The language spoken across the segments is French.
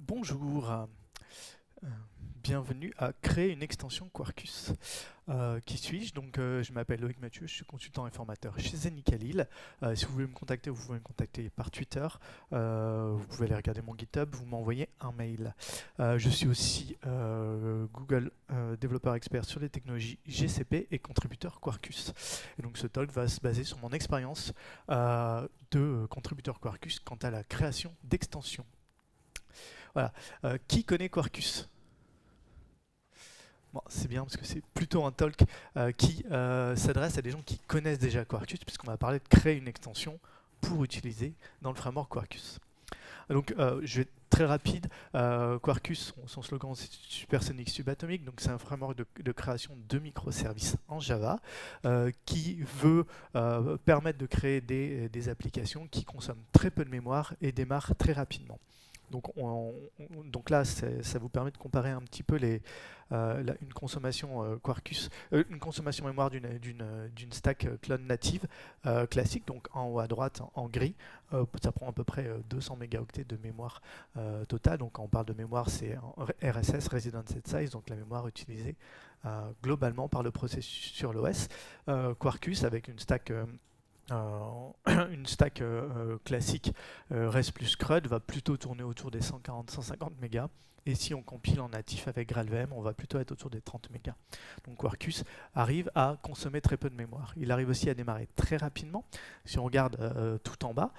Bonjour, bienvenue à créer une extension Quarkus. Qui suis-je? Je m'appelle Loïc Mathieu, je suis consultant et formateur chez Zenicalil. Si vous voulez me contacter, vous pouvez me contacter par Twitter. Vous pouvez aller regarder mon GitHub, vous m'envoyez un mail. Je suis aussi Google développeur expert sur les technologies GCP et contributeur Quarkus. Et donc ce talk va se baser sur mon expérience de contributeur Quarkus quant à la création d'extensions. Voilà. Qui connaît Quarkus? Bon, c'est bien parce que c'est plutôt un talk qui s'adresse à des gens qui connaissent déjà Quarkus, puisqu'on va parler de créer une extension pour utiliser dans le framework Quarkus. Donc, je vais être très rapide. Quarkus, son slogan c'est Supersonic Subatomic, donc c'est un framework de création de microservices en Java qui veut permettre de créer des applications qui consomment très peu de mémoire et démarrent très rapidement. Donc là, ça vous permet de comparer un petit peu une consommation Quarkus, une consommation mémoire d'une stack clone native classique, donc en haut à droite en gris. Ça prend à peu près 200 mégaoctets de mémoire totale. Donc quand on parle de mémoire, c'est en RSS, Resident Set Size, donc la mémoire utilisée globalement par le processus sur l'OS. Quarkus avec une stack classique REST plus CRUD va plutôt tourner autour des 140-150 mégas. Et si on compile en natif avec GraalVM, on va plutôt être autour des 30 mégas. Donc Quarkus arrive à consommer très peu de mémoire. Il arrive aussi à démarrer très rapidement. Si on regarde tout en bas,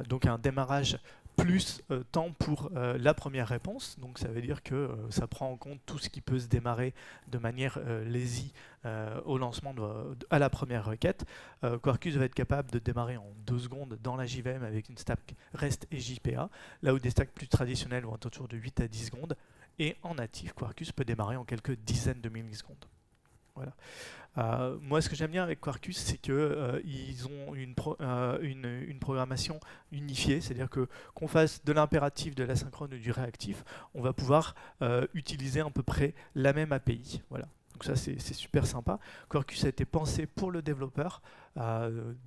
donc un démarrage plus temps pour la première réponse. Donc ça veut dire que ça prend en compte tout ce qui peut se démarrer de manière lazy au lancement à la première requête. Quarkus va être capable de démarrer en 2 secondes dans la JVM avec une stack REST et JPA, là où des stacks plus traditionnels vont être autour de 8 à 10 secondes. Et en natif, Quarkus peut démarrer en quelques dizaines de millisecondes. Voilà. Moi, ce que j'aime bien avec Quarkus, c'est qu'ils ont une programmation unifiée, c'est-à-dire qu'on fasse de l'impératif, de l'asynchrone ou du réactif, on va pouvoir utiliser à peu près la même API. Voilà. Donc ça, c'est super sympa. Quarkus a été pensé pour le développeur.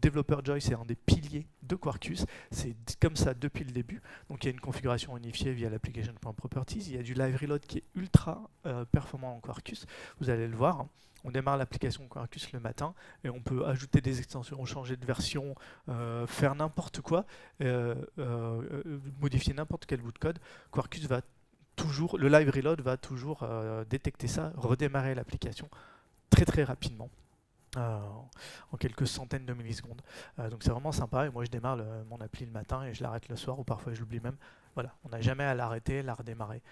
Developer Joy, c'est un des piliers de Quarkus. C'est comme ça depuis le début. Donc il y a une configuration unifiée via l'application.properties. Il y a du live reload qui est ultra performant en Quarkus. Vous allez le voir. On démarre l'application Quarkus le matin et on peut ajouter des extensions, changer de version, faire n'importe quoi, modifier n'importe quel bout de code. Quarkus va toujours, le live reload va toujours détecter ça, redémarrer l'application très très rapidement. En quelques centaines de millisecondes. Donc c'est vraiment sympa et moi je démarre mon appli le matin et je l'arrête le soir ou parfois je l'oublie même. Voilà, on n'a jamais à l'arrêter, la redémarrer.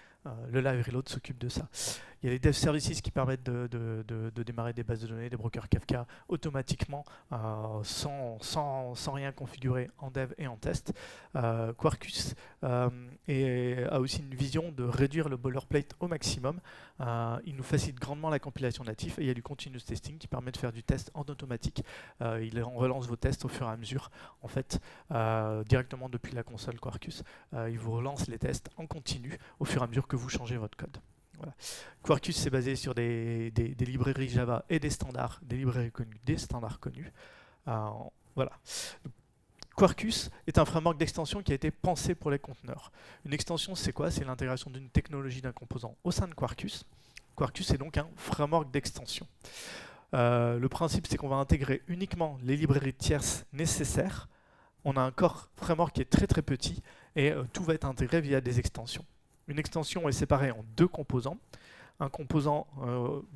Le live reload s'occupe de ça. Il y a les dev services qui permettent de démarrer des bases de données, des brokers Kafka automatiquement sans rien configurer en dev et en test. Quarkus a aussi une vision de réduire le boilerplate au maximum. Il nous facilite grandement la compilation native et il y a du continuous testing qui permet de faire du test en automatique. On relance vos tests au fur et à mesure, en fait, directement depuis la console Quarkus. Il vous relance les tests en continu au fur et à mesure que vous changez votre code. Voilà. Quarkus c'est basé sur des librairies Java et des standards, des librairies connues, des standards connus. Voilà. Quarkus est un framework d'extension qui a été pensé pour les conteneurs. Une extension, c'est quoi? C'est l'intégration d'une technologie d'un composant au sein de Quarkus. Quarkus est donc un framework d'extension. Le principe, c'est qu'on va intégrer uniquement les librairies tierces nécessaires. On a un core framework qui est très très petit et tout va être intégré via des extensions. Une extension est séparée en 2 composants. Un composant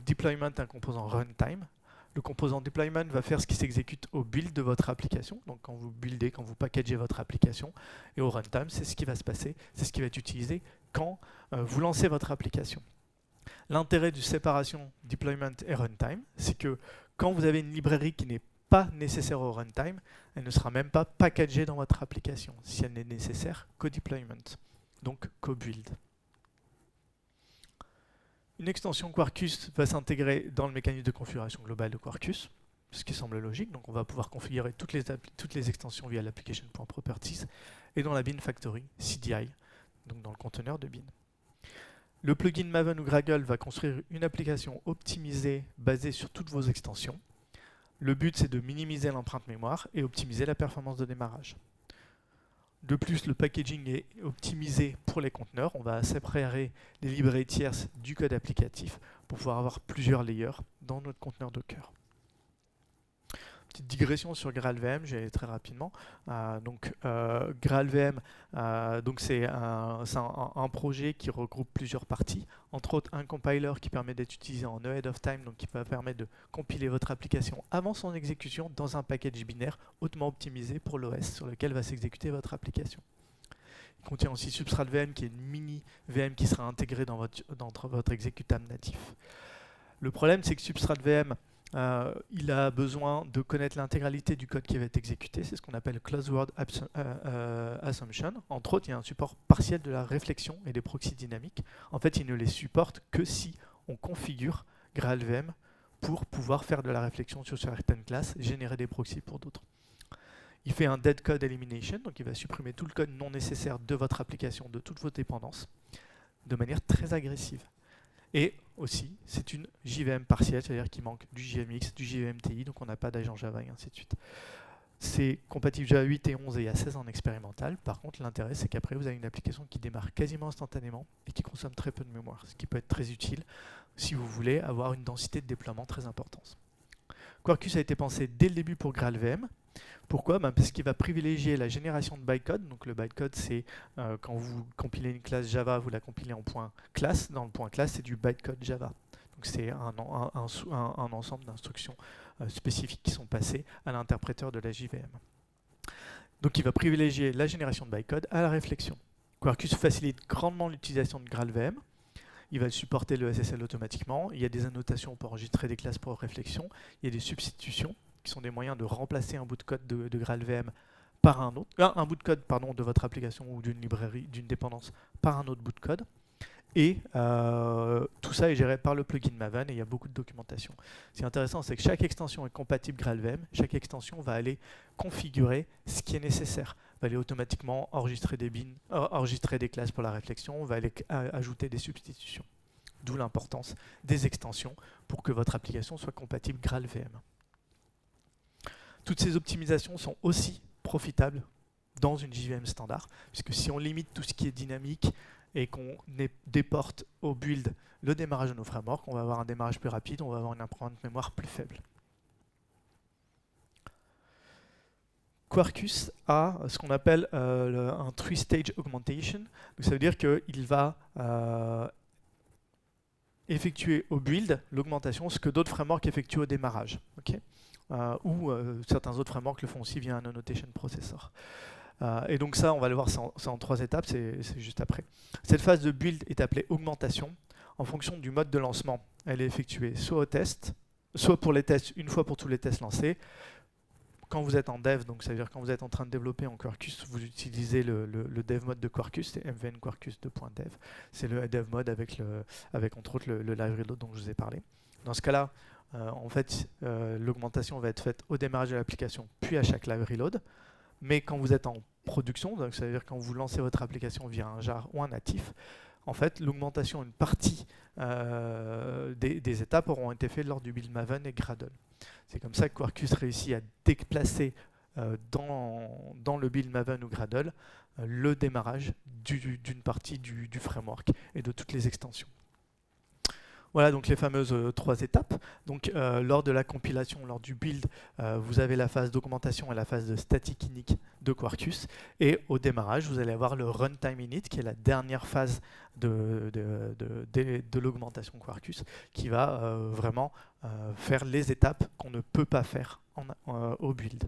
deployment et un composant runtime. Le composant deployment va faire ce qui s'exécute au build de votre application, donc quand vous buildez, quand vous packagez votre application. Et au runtime, c'est ce qui va se passer, c'est ce qui va être utilisé quand vous lancez votre application. L'intérêt du séparation deployment et runtime, c'est que quand vous avez une librairie qui n'est pas nécessaire au runtime, elle ne sera même pas packagée dans votre application si elle n'est nécessaire qu'au deployment, donc qu'au build. Une extension Quarkus va s'intégrer dans le mécanisme de configuration globale de Quarkus, ce qui semble logique. Donc on va pouvoir configurer toutes les extensions via l'application.properties et dans la bin factory CDI, donc dans le conteneur de bin. Le plugin Maven ou Gradle va construire une application optimisée basée sur toutes vos extensions. Le but, c'est de minimiser l'empreinte mémoire et optimiser la performance de démarrage. De plus, le packaging est optimisé pour les conteneurs. On va séparer les librairies tierces du code applicatif pour pouvoir avoir plusieurs layers dans notre conteneur Docker. Petite digression sur GraalVM, je vais aller très rapidement. GraalVM, c'est un projet qui regroupe plusieurs parties, entre autres un compiler qui permet d'être utilisé en ahead of time, donc qui va permettre de compiler votre application avant son exécution dans un package binaire hautement optimisé pour l'OS sur lequel va s'exécuter votre application. Il contient aussi SubstrateVM qui est une mini VM qui sera intégrée dans votre exécutable natif. Le problème, c'est que SubstrateVM, il a besoin de connaître l'intégralité du code qui va être exécuté. C'est ce qu'on appelle Closed Word Assumption. Entre autres, il y a un support partiel de la réflexion et des proxys dynamiques. En fait, il ne les supporte que si on configure GraalVM pour pouvoir faire de la réflexion sur certaines classes, générer des proxys pour d'autres. Il fait un dead code elimination, donc il va supprimer tout le code non nécessaire de votre application, de toutes vos dépendances, de manière très agressive. Et aussi, c'est une JVM partielle, c'est-à-dire qu'il manque du JVMX, du JVMTI, donc on n'a pas d'agent Java et ainsi de suite. C'est compatible Java 8 et 11 et il y a 16 en expérimental. Par contre, l'intérêt, c'est qu'après, vous avez une application qui démarre quasiment instantanément et qui consomme très peu de mémoire, ce qui peut être très utile si vous voulez avoir une densité de déploiement très importante. Quarkus a été pensé dès le début pour GraalVM. Pourquoi ? Parce qu'il va privilégier la génération de bytecode. Donc le bytecode, c'est quand vous compilez une classe Java, vous la compilez en point classe. Dans le point classe, c'est du bytecode Java. Donc c'est un ensemble d'instructions spécifiques qui sont passées à l'interpréteur de la JVM. Donc il va privilégier la génération de bytecode à la réflexion. Quarkus facilite grandement l'utilisation de GraalVM. Il va supporter le SSL automatiquement. Il y a des annotations pour enregistrer des classes pour réflexion. Il y a des substitutions qui sont des moyens de remplacer un bout de code de GraalVM par un autre, un bout de code de votre application ou d'une librairie, d'une dépendance par un autre bout de code. Et tout ça est géré par le plugin Maven et il y a beaucoup de documentation. Ce qui est intéressant, c'est que chaque extension est compatible GraalVM. Chaque extension va aller configurer ce qui est nécessaire. Va aller automatiquement enregistrer des bins, enregistrer des classes pour la réflexion, va aller ajouter des substitutions. D'où l'importance des extensions pour que votre application soit compatible GraalVM. Toutes ces optimisations sont aussi profitables dans une JVM standard, puisque si on limite tout ce qui est dynamique et qu'on déporte au build le démarrage de nos frameworks, on va avoir un démarrage plus rapide, on va avoir une empreinte mémoire plus faible. Quarkus a ce qu'on appelle un three-stage augmentation. Donc ça veut dire qu'il va effectuer au build l'augmentation, ce que d'autres frameworks effectuent au démarrage. Okay, ou certains autres frameworks le font aussi via un annotation processor. Et donc ça, on va le voir, c'est en 3 étapes, c'est juste après. Cette phase de build est appelée augmentation. En fonction du mode de lancement, elle est effectuée soit au test, soit pour les tests, une fois pour tous les tests lancés. Quand vous êtes en dev, donc ça veut dire quand vous êtes en train de développer en Quarkus, vous utilisez le dev mode de Quarkus, c'est mvn quarkus2.dev. C'est le dev mode avec entre autres le library load dont je vous ai parlé. Dans ce cas-là, en fait, l'augmentation va être faite au démarrage de l'application, puis à chaque library load. Mais quand vous êtes en production, donc ça veut dire quand vous lancez votre application via un jar ou un natif, en fait, l'augmentation, une partie des étapes auront été faites lors du build Maven et Gradle. C'est comme ça que Quarkus réussit à déplacer dans le build Maven ou Gradle le démarrage d'une partie du framework et de toutes les extensions. Voilà donc les fameuses 3 étapes. Donc lors de la compilation, lors du build, vous avez la phase d'augmentation et la phase de static init de Quarkus. Et au démarrage, vous allez avoir le runtime init, qui est la dernière phase de l'augmentation Quarkus, qui va vraiment faire les étapes qu'on ne peut pas faire au build.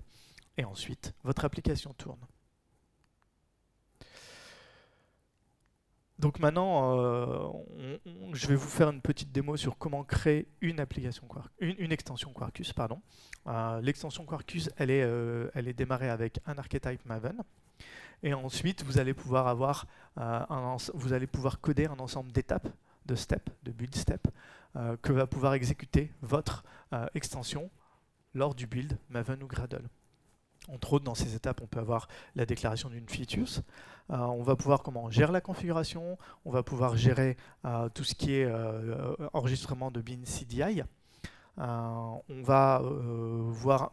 Et ensuite, votre application tourne. Donc maintenant, je vais vous faire une petite démo sur comment créer une extension Quarkus. L'extension Quarkus, elle est démarrée avec un archetype Maven. Et ensuite, vous allez pouvoir coder un ensemble d'étapes, de build steps, que va pouvoir exécuter votre extension lors du build Maven ou Gradle. Entre autres, dans ces étapes, on peut avoir la déclaration d'une features. On va pouvoir comment on gère la configuration. On va pouvoir gérer tout ce qui est enregistrement de bin CDI. On va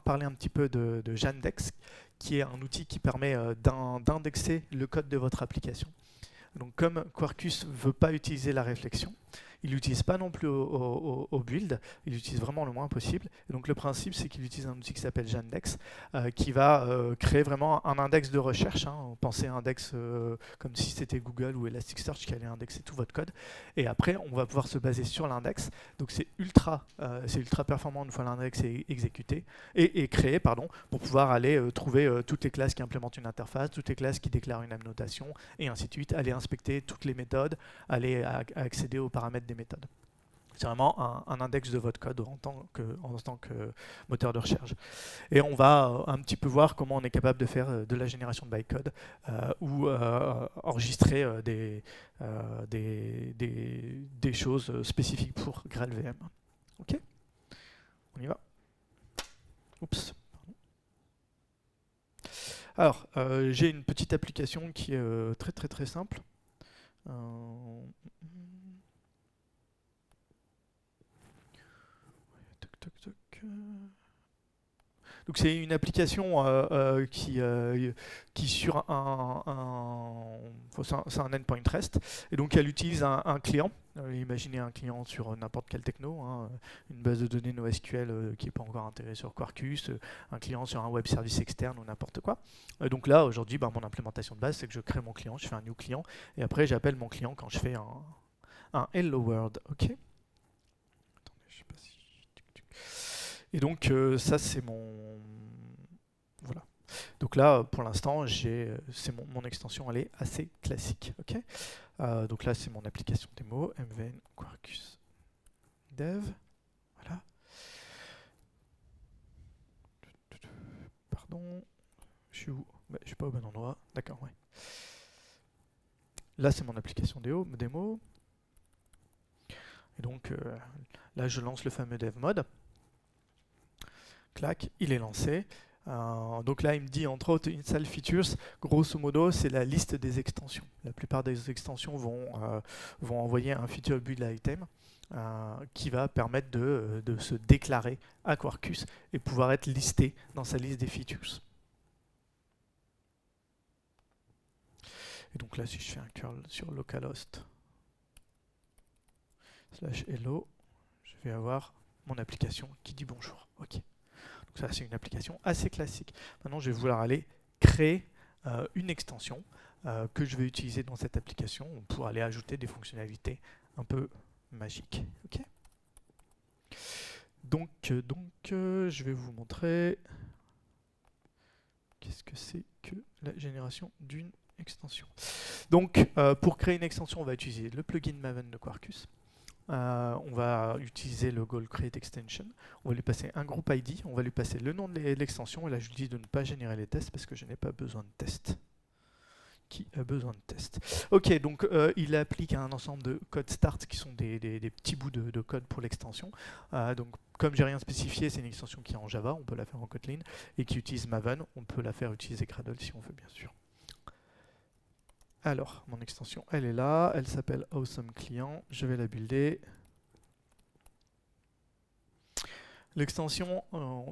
parler un petit peu de Jandex, qui est un outil qui permet d'indexer le code de votre application. Donc comme Quarkus ne veut pas utiliser la réflexion, il l'utilise pas non plus au build, il l'utilise vraiment le moins possible. Et donc le principe, c'est qu'il utilise un outil qui s'appelle Jandex, qui va créer vraiment un index de recherche. Pensez à un index comme si c'était Google ou Elasticsearch qui allait indexer tout votre code. Et après, on va pouvoir se baser sur l'index. Donc c'est ultra performant une fois l'index est exécuté et créé, pardon, pour pouvoir aller trouver toutes les classes qui implémentent une interface, toutes les classes qui déclarent une annotation, et ainsi de suite, aller inspecter toutes les méthodes, aller accéder aux paramètres des méthodes. C'est vraiment un index de votre code en tant que moteur de recherche. Et on va un petit peu voir comment on est capable de faire de la génération de bytecode ou enregistrer des choses spécifiques pour GraalVM. Ok, on y va. Oups. Alors, j'ai une petite application qui est très simple. Donc c'est une application qui sur c'est un endpoint REST, et donc elle utilise un client. Imaginez un client sur n'importe quelle techno, une base de données NoSQL qui n'est pas encore intégrée sur Quarkus, un client sur un web service externe ou n'importe quoi. Donc là aujourd'hui, mon implémentation de base, c'est que je crée mon client, je fais un new client, et après j'appelle mon client quand je fais un hello world. Ok. Attendez, je sais pas si. Et donc ça c'est mon... Voilà. Donc là pour l'instant c'est mon extension, elle est assez classique. Ok. Donc là c'est mon application démo, MVN Quarkus Dev. Voilà. Pardon. Je suis où? Je suis pas au bon endroit. D'accord, ouais. Là c'est mon application démo. Et donc là je lance le fameux dev mode. Clac, il est lancé. Donc là, il me dit entre autres install features. Grosso modo, c'est la liste des extensions. La plupart des extensions vont envoyer un feature build item qui va permettre de se déclarer à Quarkus et pouvoir être listé dans sa liste des features. Et donc là, si je fais un curl sur localhost /hello, je vais avoir mon application qui dit bonjour. Ok. Ça, c'est une application assez classique. Maintenant, je vais vouloir aller créer une extension que je vais utiliser dans cette application pour aller ajouter des fonctionnalités un peu magiques. Okay. Donc, je vais vous montrer qu'est-ce que c'est que la génération d'une extension. Donc, pour créer une extension, on va utiliser le plugin Maven de Quarkus. On va utiliser le goal create extension, on va lui passer un groupe ID, on va lui passer le nom de l'extension, et là je lui dis de ne pas générer les tests parce que je n'ai pas besoin de tests. Qui a besoin de tests? Ok, donc il applique un ensemble de codes start qui sont des petits bouts de code pour l'extension. Donc comme j'ai rien spécifié, c'est une extension qui est en Java, on peut la faire en Kotlin, et qui utilise Maven, on peut la faire utiliser Gradle si on veut bien sûr. Alors, mon extension, elle est là, elle s'appelle Awesome Client, je vais la builder. L'extension,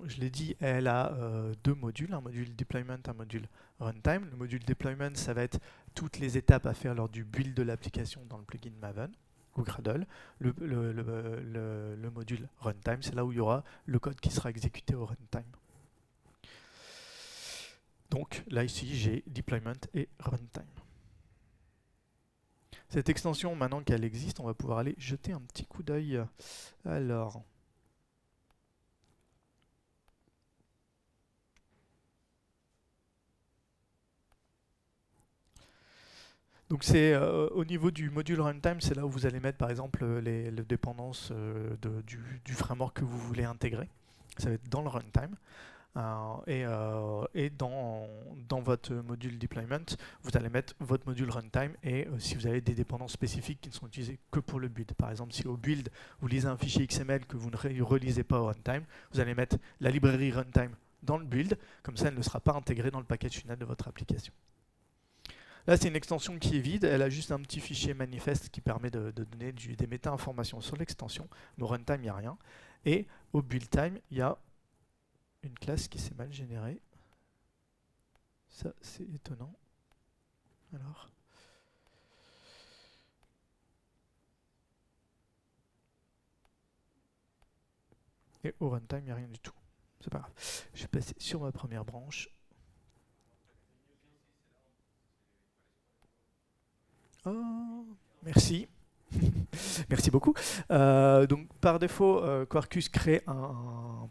je l'ai dit, elle a deux modules, un module deployment, un module runtime. Le module deployment, ça va être toutes les étapes à faire lors du build de l'application dans le plugin Maven ou Gradle. Le module runtime, c'est là où il y aura le code qui sera exécuté au runtime. Donc là, ici, j'ai deployment et runtime. Cette extension, maintenant qu'elle existe, on va pouvoir aller jeter un petit coup d'œil. Alors, donc c'est au niveau du module runtime, c'est là où vous allez mettre par exemple les dépendances du framework que vous voulez intégrer. Ça va être dans le runtime. Et dans votre module deployment, vous allez mettre votre module runtime et si vous avez des dépendances spécifiques qui ne sont utilisées que pour le build. Par exemple, si au build, vous lisez un fichier XML que vous ne relisez pas au runtime, vous allez mettre la librairie runtime dans le build, comme ça elle ne sera pas intégrée dans le package final de votre application. Là, c'est une extension qui est vide, elle a juste un petit fichier manifeste qui permet de donner des méta-informations sur l'extension, mais au runtime, il n'y a rien. Et au build time, il y a une classe qui s'est mal générée. Ça, c'est étonnant. Alors. Et au runtime, il n'y a rien du tout. C'est pas grave. Je vais passer sur ma première branche. Oh, merci. Merci beaucoup. Donc, par défaut, Quarkus crée un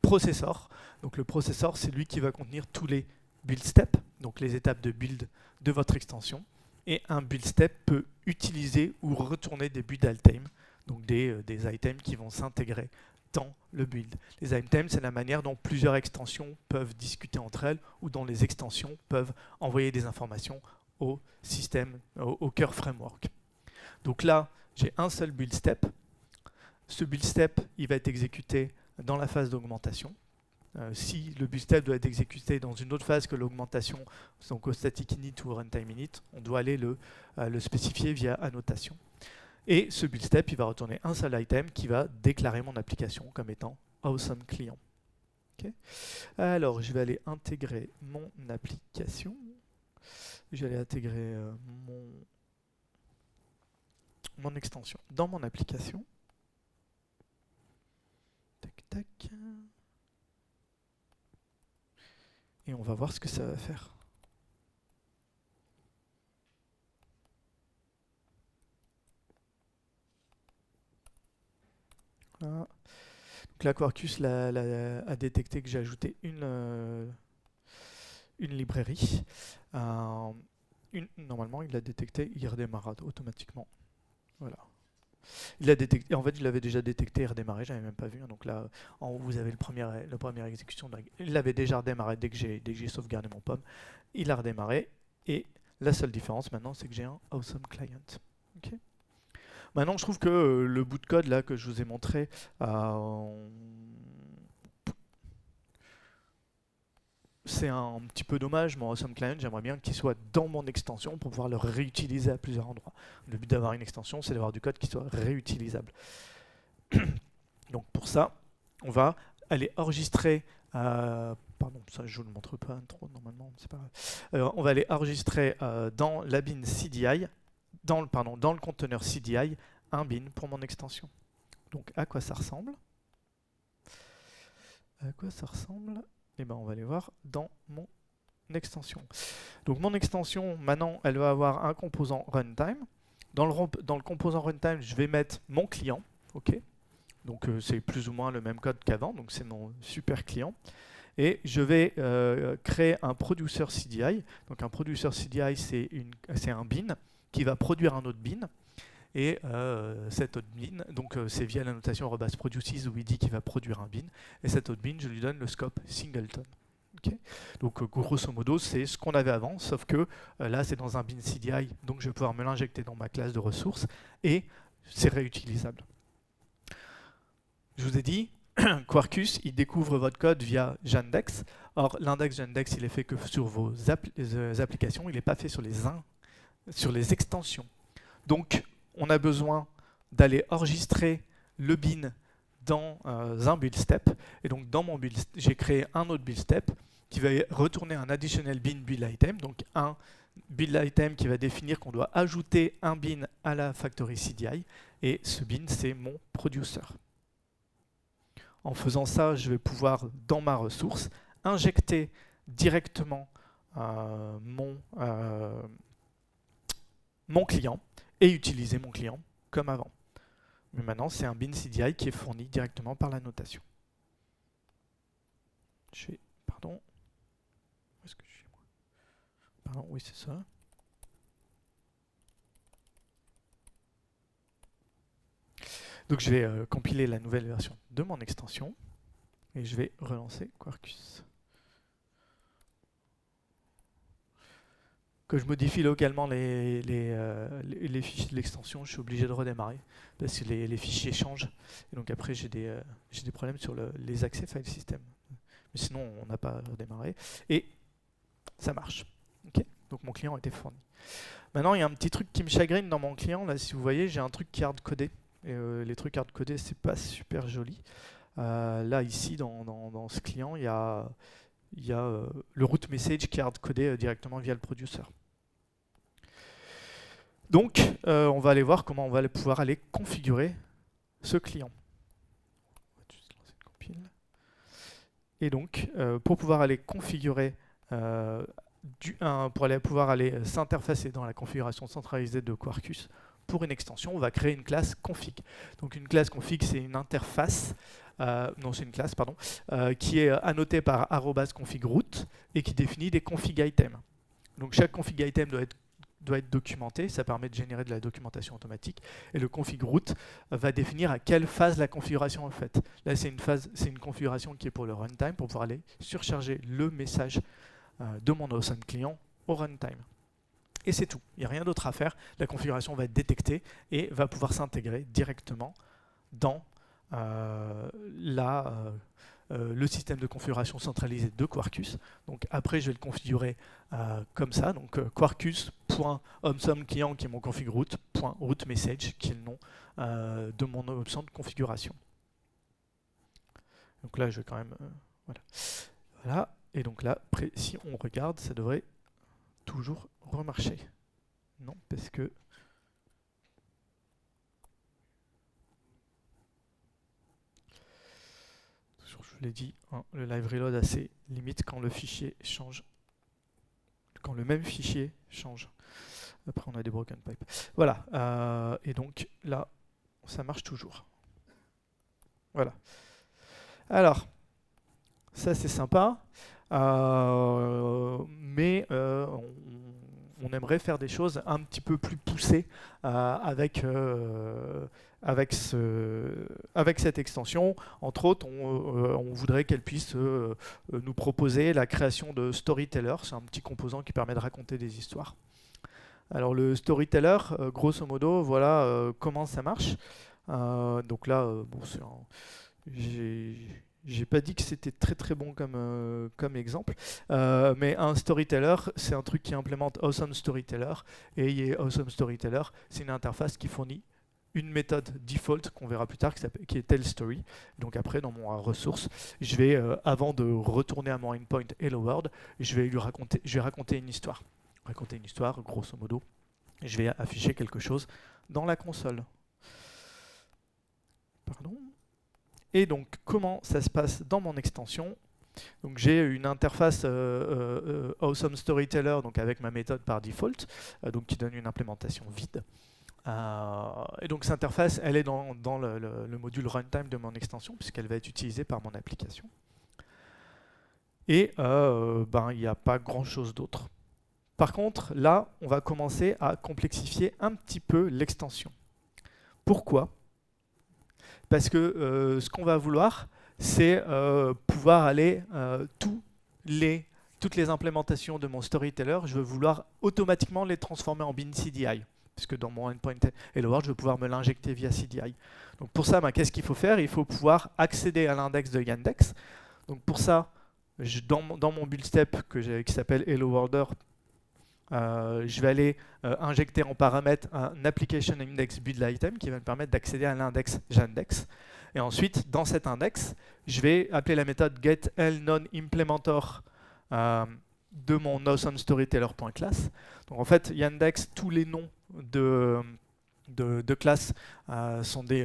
processor. Donc, le processor, c'est lui qui va contenir tous les build steps, donc les étapes de build de votre extension. Et un build step peut utiliser ou retourner des build items, donc des items qui vont s'intégrer dans le build. Les items, c'est la manière dont plusieurs extensions peuvent discuter entre elles ou dont les extensions peuvent envoyer des informations au système, au cœur framework. Donc là, j'ai un seul build step. Ce build step, il va être exécuté dans la phase d'augmentation. Si le build step doit être exécuté dans une autre phase que l'augmentation, donc au static init ou au runtime init, on doit aller le spécifier via annotation. Et ce build step, il va retourner un seul item qui va déclarer mon application comme étant awesome client. Okay. Alors, je vais aller intégrer mon application. Je vais aller intégrer mon extension dans mon application. Tac, tac. Et on va voir ce que ça va faire. Voilà. Donc là, Quarkus a détecté que j'ai ajouté une librairie. Normalement, il l'a détecté, il redémarre automatiquement. Voilà. Il a détecté, en fait, je l'avais déjà détecté et redémarré, j'avais même pas vu. Donc là, en haut, vous avez la première exécution. Il l'avait déjà redémarré dès que j'ai sauvegardé mon pomme. Il a redémarré et la seule différence maintenant, c'est que j'ai un awesome client. Okay. Maintenant, je trouve que le bout de code là que je vous ai montré, c'est un petit peu dommage. Mon awesome client, j'aimerais bien qu'il soit dans mon extension pour pouvoir le réutiliser à plusieurs endroits. Le but d'avoir une extension, c'est d'avoir du code qui soit réutilisable. Donc pour ça, on va aller enregistrer. Pardon, ça je ne vous le montre pas trop normalement, c'est pas grave. On va aller enregistrer dans la bin CDI, dans le conteneur CDI, un bin pour mon extension. Donc à quoi ça ressemble? À quoi ça ressemble? Et ben on va aller voir dans mon extension. Donc mon extension, maintenant, elle va avoir un composant runtime. Dans le composant runtime, je vais mettre mon client. Ok. Donc c'est plus ou moins le même code qu'avant. Donc c'est mon super client. Et je vais créer un producer CDI. Donc un producer CDI, c'est un bin qui va produire un autre bin. Et cet autre bin, donc c'est via la notation @produces où il dit qu'il va produire un bin. Et cet autre bin, je lui donne le scope singleton. Okay. Donc grosso modo, c'est ce qu'on avait avant, sauf que là, c'est dans un bin CDI, donc je vais pouvoir me l'injecter dans ma classe de ressources et c'est réutilisable. Je vous ai dit, Quarkus, il découvre votre code via Yandex. Or, l'index Yandex, il est fait que sur vos applications, il n'est pas fait sur les extensions. Donc, on a besoin d'aller enregistrer le bin dans un build step. Et donc, dans mon build, j'ai créé un autre build step qui va retourner un additional bin build item, donc un build item qui va définir qu'on doit ajouter un bin à la factory CDI. Et ce bin, c'est mon producer. En faisant ça, je vais pouvoir, dans ma ressource, injecter directement mon client et utiliser mon client comme avant. Mais maintenant, c'est un bin CDI qui est fourni directement par la notation. Pardon. Où est-ce que je suis, moi? Pardon, oui, c'est ça. Donc je vais compiler la nouvelle version de mon extension et je vais relancer Quarkus. Que je modifie localement les fichiers de l'extension, je suis obligé de redémarrer parce que les fichiers changent. Et donc après, j'ai des problèmes sur les accès file system. Mais sinon, on n'a pas redémarré. Et ça marche. Okay. Donc mon client a été fourni. Maintenant, il y a un petit truc qui me chagrine dans mon client. Là, si vous voyez, j'ai un truc qui est hard-codé. Et les trucs hard-codés, c'est pas super joli. Là, ici, dans ce client, il y a il y a le root message qui est hardcodé directement via le producer. Donc, on va aller voir comment on va pouvoir aller configurer ce client. On va juste lancer une compile. Et donc, pour pouvoir aller configurer, pour pouvoir aller s'interfacer dans la configuration centralisée de Quarkus, pour une extension, on va créer une classe config. Donc une classe config, c'est une interface, non c'est une classe, pardon, qui est annotée par @config_root et qui définit des config items. Donc chaque config item doit être documenté, ça permet de générer de la documentation automatique, et le config root va définir à quelle phase la configuration est faite. Là c'est une configuration qui est pour le runtime, pour pouvoir aller surcharger le message de mon awesome client au runtime. Et c'est tout, il n'y a rien d'autre à faire. La configuration va être détectée et va pouvoir s'intégrer directement dans le système de configuration centralisé de Quarkus. Donc après, je vais le configurer comme ça. Donc Quarkus.awesome_client qui est mon config root.root_message qui est le nom de mon option de configuration. Donc là, je vais quand même... voilà. Et donc là, après, si on regarde, ça devrait toujours remarcher. Non, parce que je l'ai dit, hein, le live reload a ses limites quand le fichier change, quand le même fichier change. Après, on a des broken pipes. Voilà. Et donc là, ça marche toujours. Voilà. Alors, ça c'est sympa, mais on aimerait faire des choses un petit peu plus poussées avec cette extension. Entre autres, on voudrait qu'elle puisse nous proposer la création de storyteller. C'est un petit composant qui permet de raconter des histoires. Alors le storyteller, grosso modo, voilà comment ça marche. Donc là, bon, j'ai pas dit que c'était très très bon comme exemple, mais un storyteller, c'est un truc qui implémente Awesome Storyteller, et Awesome Storyteller, c'est une interface qui fournit une méthode default qu'on verra plus tard qui est TellStory. Donc après, dans mon ressource, je vais, avant de retourner à mon endpoint Hello World, je vais raconter une histoire. Raconter une histoire, grosso modo, et je vais afficher quelque chose dans la console. Pardon. Et donc, comment ça se passe dans mon extension? Donc, j'ai une interface Awesome Storyteller, donc avec ma méthode par default, donc qui donne une implémentation vide. Et donc, cette interface, elle est dans le module runtime de mon extension, puisqu'elle va être utilisée par mon application. Et il n'y a pas grand-chose d'autre. Par contre, là, on va commencer à complexifier un petit peu l'extension. Pourquoi ? Parce que ce qu'on va vouloir, c'est pouvoir aller toutes les implémentations de mon storyteller, je veux vouloir automatiquement les transformer en bin CDI. Puisque dans mon endpoint Hello World, je vais pouvoir me l'injecter via CDI. Donc pour ça, qu'est-ce qu'il faut faire? Il faut pouvoir accéder à l'index de Yandex. Donc pour ça, dans mon build step qui s'appelle Hello Worlder, je vais aller injecter en paramètre un application index build item qui va me permettre d'accéder à l'index Yandex. Et ensuite, dans cet index, je vais appeler la méthode getLNonImplementor de mon awesome_storyteller.class. Donc en fait, Yandex, tous les noms de classes sont des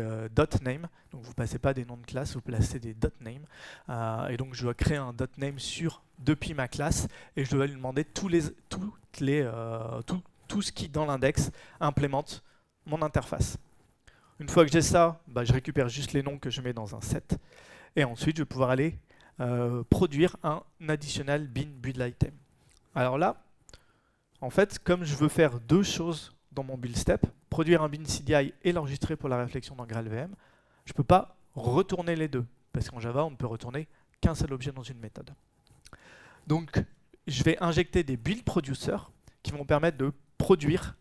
.name. Donc vous ne passez pas des noms de classe, vous placez des .name. Et donc je dois créer un .name depuis ma classe et je dois lui demander tout ce qui dans l'index implémente mon interface. Une fois que j'ai ça, je récupère juste les noms que je mets dans un set. Et ensuite, je vais pouvoir aller produire un additional bin build item. Alors là, en fait, comme je veux faire deux choses dans mon build step, produire un bin CDI et l'enregistrer pour la réflexion dans GraalVM, je ne peux pas retourner les deux. Parce qu'en Java, on ne peut retourner qu'un seul objet dans une méthode. Donc, je vais injecter des build producers qui vont permettre de produire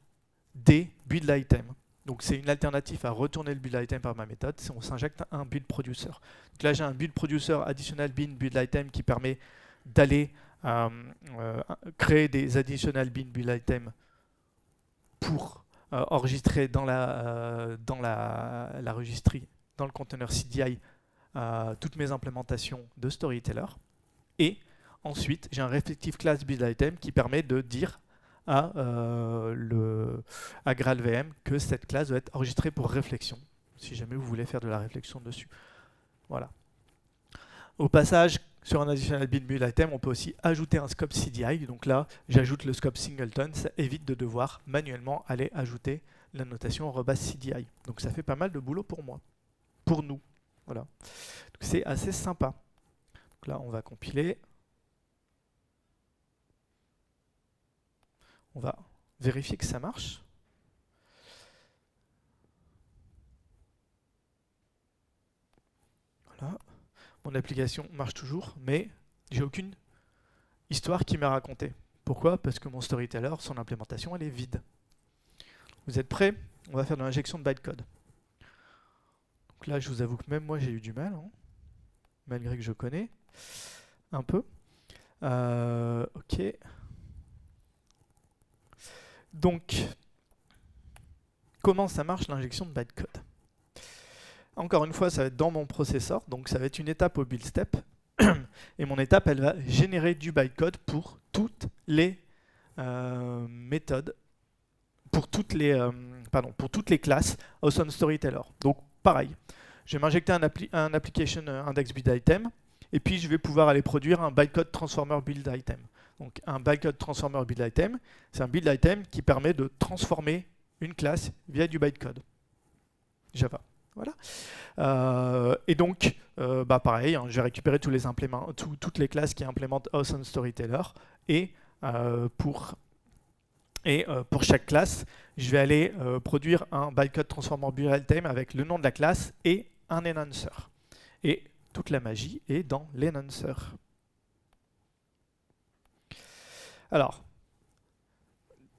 des build items. Donc, c'est une alternative à retourner le build item par ma méthode, on s'injecte un build producer. Donc là, j'ai un build producer additional bin build item qui permet d'aller créer des additional bin build items pour enregistrer dans la registry, dans le container CDI, toutes mes implémentations de Storyteller. Et ensuite, j'ai un respective class buildItem qui permet de dire à GraalVM que cette classe doit être enregistrée pour réflexion, si jamais vous voulez faire de la réflexion dessus. Voilà. Au passage, sur un additional buildItem, on peut aussi ajouter un scope CDI. Donc là, j'ajoute le scope singleton. Ça évite de devoir manuellement aller ajouter la notation @CDI. Donc ça fait pas mal de boulot pour moi, pour nous. Voilà. C'est assez sympa. Donc là, on va compiler. On va vérifier que ça marche. Voilà. Mon application marche toujours, mais j'ai aucune histoire qui m'est racontée. Pourquoi? Parce que mon storyteller, son implémentation, elle est vide. Vous êtes prêts? On va faire de l'injection de bytecode. Donc là, je vous avoue que même moi, j'ai eu du mal, hein, malgré que je connais un peu. Ok. Donc, comment ça marche l'injection de bytecode? Encore une fois, ça va être dans mon processeur, donc ça va être une étape au build step. Et mon étape, elle va générer du bytecode pour toutes les méthodes, pour toutes les classes Awesome Storyteller. Donc pareil, je vais m'injecter un application index build item, et puis je vais pouvoir aller produire un bytecode transformer build item. Donc un bytecode transformer build item, c'est un build item qui permet de transformer une classe via du bytecode Java. Voilà. Et donc, pareil, hein, je vais récupérer toutes les classes qui implémentent Awesome Storyteller, et pour chaque classe, je vais aller produire un bytecode transformer build item avec le nom de la classe et un enhancer. Et toute la magie est dans l'enhancer. Alors,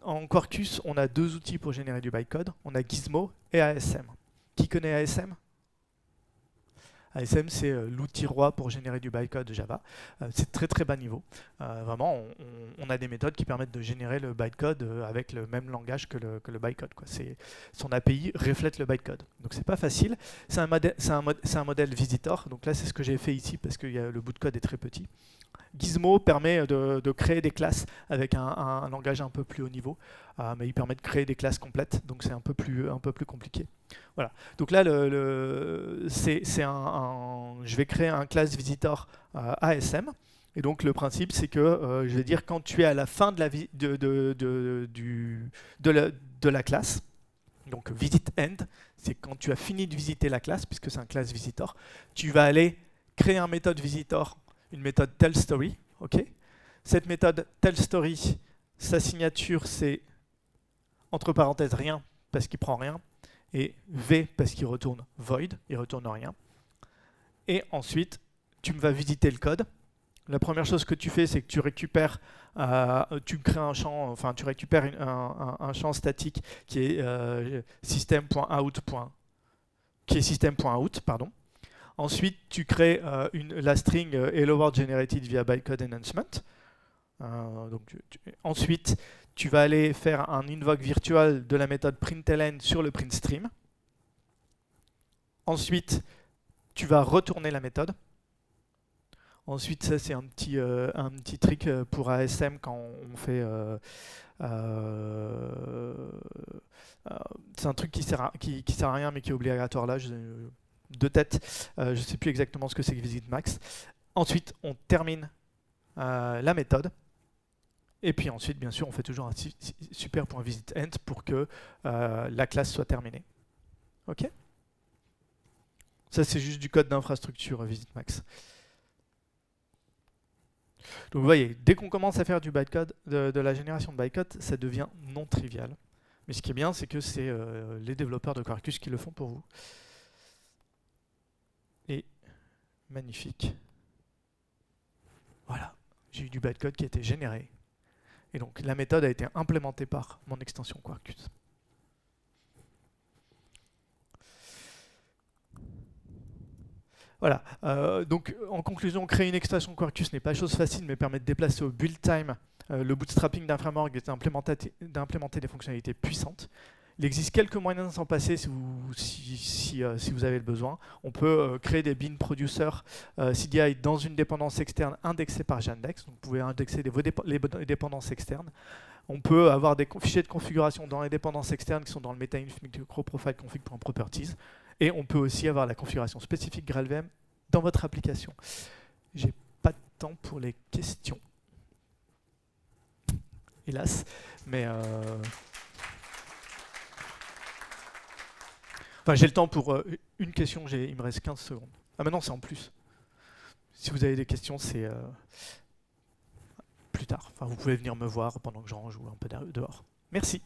en Quarkus, on a deux outils pour générer du bytecode. On a Gizmo et ASM. Qui connaît ASM? ASM, c'est l'outil roi pour générer du bytecode Java. C'est très très bas niveau. Vraiment, on a des méthodes qui permettent de générer le bytecode avec le même langage que le bytecode. Son API reflète le bytecode. Donc c'est pas facile. C'est un modèle visitor. Donc là, c'est ce que j'ai fait ici parce que le bout de code est très petit. Gizmo permet de créer des classes avec un langage un peu plus haut niveau, mais il permet de créer des classes complètes, donc c'est un peu plus compliqué. Voilà. Donc là, je vais créer un class visitor ASM, et donc le principe, c'est que je vais dire quand tu es à la fin de la classe, donc visit end, c'est quand tu as fini de visiter la classe, puisque c'est un class visitor, tu vas aller créer un méthode visitor, une méthode tellStory, ok. Cette méthode tellStory, sa signature c'est entre parenthèses rien parce qu'il prend rien, et v parce qu'il retourne void, il retourne rien. Et ensuite, tu vas visiter le code. La première chose que tu fais, c'est que tu récupères, tu crées un champ, enfin tu récupères un champ statique qui est system.out, pardon. Ensuite, tu crées la string Hello World generated via bytecode enhancement. Ensuite, tu vas aller faire un invoke virtual de la méthode println sur le print stream. Ensuite, tu vas retourner la méthode. Ensuite, ça c'est un petit trick pour ASM quand on fait... c'est un truc qui sert à rien mais qui est obligatoire là. De tête, je ne sais plus exactement ce que c'est que visitMax. Ensuite, on termine la méthode. Et puis ensuite, bien sûr, on fait toujours un super.visitEnd pour que la classe soit terminée. Ok? Ça, c'est juste du code d'infrastructure, visitMax. Donc vous voyez, dès qu'on commence à faire du bytecode, de la génération de bytecode, ça devient non trivial. Mais ce qui est bien, c'est que c'est les développeurs de Quarkus qui le font pour vous. Et magnifique. Voilà, j'ai eu du bytecode qui a été généré. Et donc la méthode a été implémentée par mon extension Quarkus. Voilà, donc en conclusion, créer une extension Quarkus n'est pas chose facile, mais permet de déplacer au build time le bootstrapping d'un framework et d'implémenter des fonctionnalités puissantes. Il existe quelques moyens de s'en passer si vous avez le besoin. On peut créer des bin producers CDI dans une dépendance externe indexée par Yandex. Donc vous pouvez indexer les dépendances externes. On peut avoir des fichiers de configuration dans les dépendances externes qui sont dans le meta-inf microprofile config.properties. Et on peut aussi avoir la configuration spécifique GraalVM dans votre application. J'ai pas de temps pour les questions, hélas, mais enfin, j'ai le temps pour une question, il me reste 15 secondes. Ah, maintenant c'est en plus. Si vous avez des questions, c'est plus tard. Enfin, vous pouvez venir me voir pendant que j'en joue un peu dehors. Merci.